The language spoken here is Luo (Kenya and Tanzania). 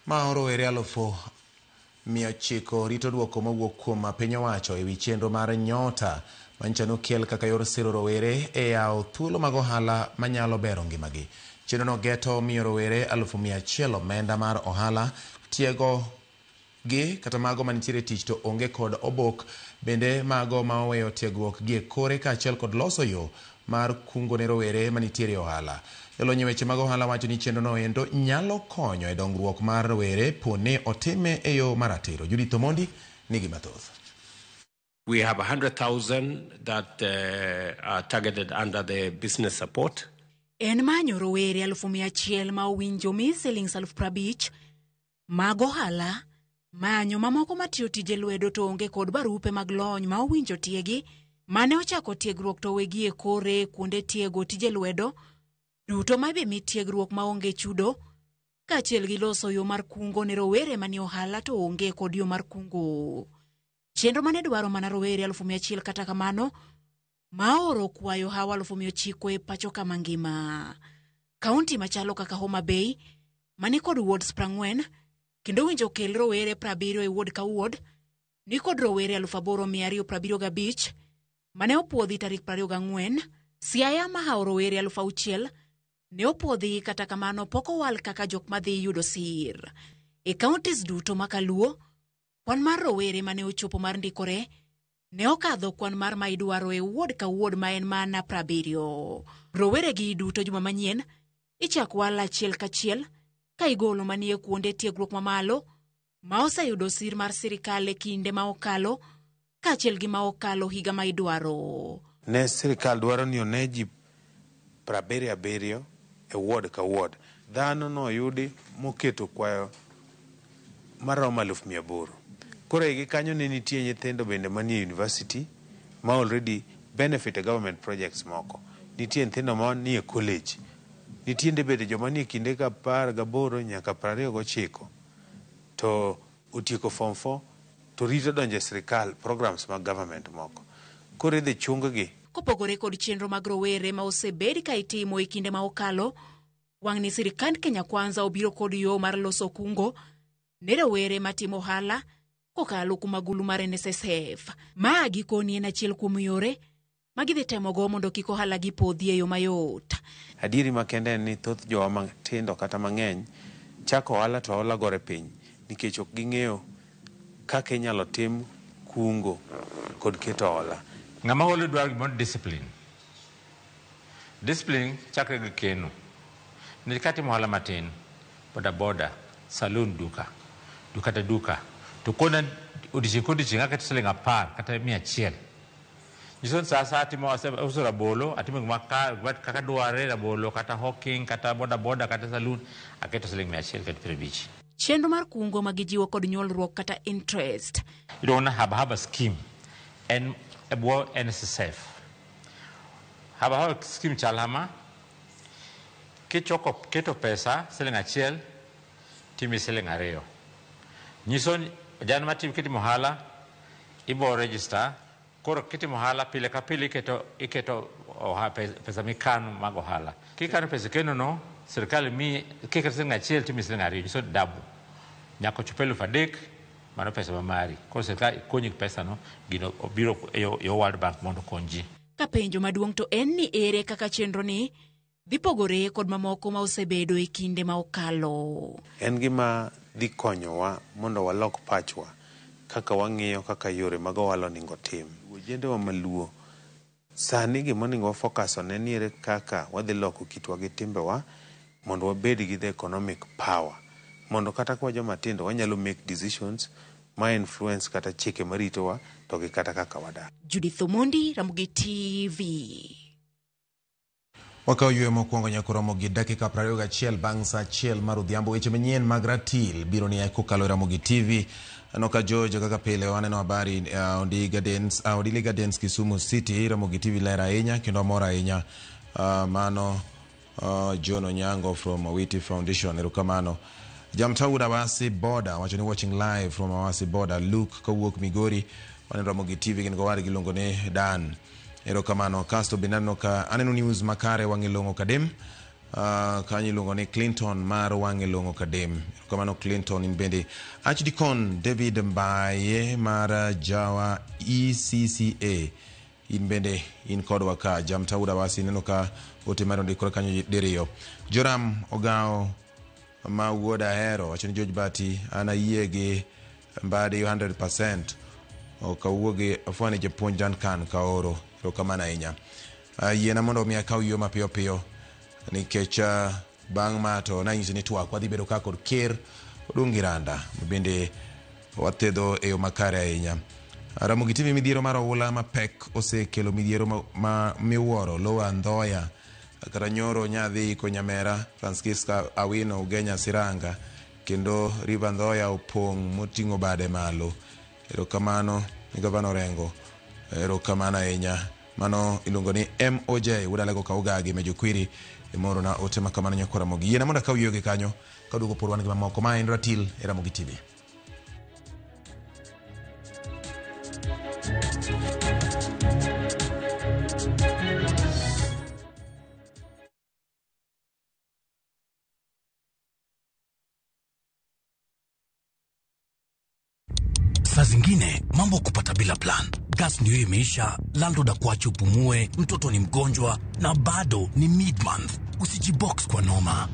ma rowere 900 rito duoko mawuok kuom piny owacho ewi chenro mar Nyota manyiso ni okel kaka yor siro rowere e yawo thuolo mag ohala manyalo bero ngimagi. Chenrono geto miyo rowere 100,000 omenda mar ohala, tiego gi kata mago manitiere tich to onge kod obok, bende mago ma oweyo tiegruok gi e kore kaachiel kod loso yo mar kungo ne rowere manitiere ohala. Jolony weche mag ohala wacho ni chenrono endo nyalo konyo e dongruok mar rowere pone otime e yo maratiro. Judith Omondi nigi mathoth. We have 100,000 that are targeted under the business support. En manyo rowere 100,000 ma owinjo mi shillings 50,000 mag ohala, manyo mamoko matiyo tije lwedo to onge kod barupe mag lony ma owinjo tiegi, mane ochako tiegruok to wegi e kore kuonde tiego tije lwedo, duto mabe mi tiegruok ma onge chudo, kaachiel gi loso yo mar kungo ne rowere mani ohala to onge kod yo mar kungo. Chenro mane dwaro mana rowere 100,000 kata kamano, ma oro kwayo hawa 900 e pacho kama ngima. Kaunti machalo kaka Homa Bay, mani kod wards 40, kendo winjo kel rowere 70 e ward ka ward, ni kod rowere 8,275, mane opuodhi tarik 24, Siaya ma hao rowere 6,000, ne opuodhi kata kamano poko wal kaka jok madhi yudo sir. E counties duto makaluo, kwan mar rowere mane ochopo mar ndikore, ne okadho kwan mar ma idwaro e ward ka ward ma en mana 70. Rowere gi duto juma manyien, ichak wal achiel kachiel, ka igolo manie kuonde tiegruok mamalo, ma oseyudo sir mar sirikal e kinde ma okalo, kaachiel gi ma okalo higa ma idwaro. Ne sirikal dwaro ni oneji 77 e ward ka ward. Dhano no yudi moketo kwayo maromo 800,000. Koro igi kanyo ne nitie nyithindo bende manie university ma already benefit government projects moko. Nitie nyithindo ma nie college. Nitie bende joma nie kinde ka 18 nyaka 29 to utieko form 4 to rito donje sirikal programs mag government moko. Koro idhi chunggi. Kopogore kod chenro mag rowere ma osebedi ka itimo e kinde ma okalo, wang' ni sirikand Kenya Kwanza obiro kod yo mar loso kungo ne rowere matimo ohala kokalo kuom agulu mar NSSF. Ma gikoni en achiel kuom yore ma gidhi temogo mondo kik ohala gi podhi e yo mayot. Adieri makende ni thoth jowa matindo kata mang'eny chako ohala to ohala gore piny nikech ok ging'eyo kaka inyalo tim kungo kod keto ohala. Ng'ama holo dwaro gimoro discipline. Discipline chakre gi keno. Ni katimo ohala matin, boda, saloon duka ta duka. To kona odishinga kata siling 10 kata 100. Jison sasa atimo uso rabolo, atimo kaka dware rabolo, kata hawking, kata boda, kata saloon, aketo siling 100 kata 50. Chenro mar kungo magijiwo kod nyuolruok kata interest. Idona haba scheme en ebwo NSSF. Haba scheme chalama kichoko keto pesa siling 1 timi siling 2. Nyison jan matim kiti mohala ibo register koro kiti mohala pile ka pile iketo pesa mikano mag ohala. Kikano pesa keno no serikali mi kiketo siling 1 timi siling 2 so dabu nyako chupelo 3 mano pesa mamari. Koro serikali konyi pesa no gino obiro yo World Bank mondo konji. Ka penjo maduong' to en ni ere kaka chenro ni dipogore kod mamoko ma osebedo e kinde ma okalo. En gima dhi konyowa mondo walok pachwa kaka wang'iyo kaka yore mag ohala onego tim. Wajende wa maluo sani gima onego focus on en ere kaka wadhi loko kitwa gi timbewa mondo wabed gi the economic power mondo kata kwa joma tindo wanyalo make decisions ma influence kata chike maritowa to gi kata kaka wadak. Judith Omondi, Ramogi TV. Wakaw ywe mokwongo nyaka romo gi dakika 21 bang' saa 1 mar odhiambo. Weche manyien mag ratil biro ni kokalo Ramogi TV. Anoka George kaka pile waneno habari Odili Gardens Kisumu City. Ramogi TV lera ahinya kendo amora ahinya. Mano John Onyango from Awiti Foundation. Erokamano. Jamtau Awasi Border wacho ni watching live from Awasi Border. Luke kawuok Migori waneno Ramogi TV kendo wari gilongo ne Dan. Erokamano. Kasto binano ka aneno news makare wangilongo kadem kanyo iluongo ni Clinton mar wang'e longo kadem. Kamano Clinton in bende. Archdeacon David Mbaye mar Jawa ECCA in bende in kodwa ka. Jamtauda wasi neno ka ote maro ndikore kanyo diriyo. Joram Ogao ma wuoda hero wacho ni George Bati ana yie gi Mbadi 100%. Okawuoge afwane japuonj Duncan Kaoro. Kamana inya. Yiena mondo mi akaw yo mapiyo piyo nikech bang' mato na nyisi ni twak wadhi bedo ka kod ker Odungiranda bende watedo e yo makare ahinya. Ramogi Tv midhiero mar oula mapek osekelo midhiero ma miwuoro Lowa Ndhoya kata nyoro nyadhi ko Nyamera Francisca Awino Ugenya Siranga kendo River Ndhoya opong' moting'o bade malo. Erokamano ni Gavana Orengo. Erokamano ahinya. Mano iluongo ni MOJ udalego kaugagi mejokwiri moro na ote makamano nyakora mogi. Yiena mondo kaw yoge kanyo kadugo porwan gi mamoko ma en Ratil e Ramogi TV. Saa zingine mambo kupata bila plan. Gas ndio imeisha, landlord akuache upumue, mtoto ni mgonjwa na bado ni mid-month. Usijibox kwa noma.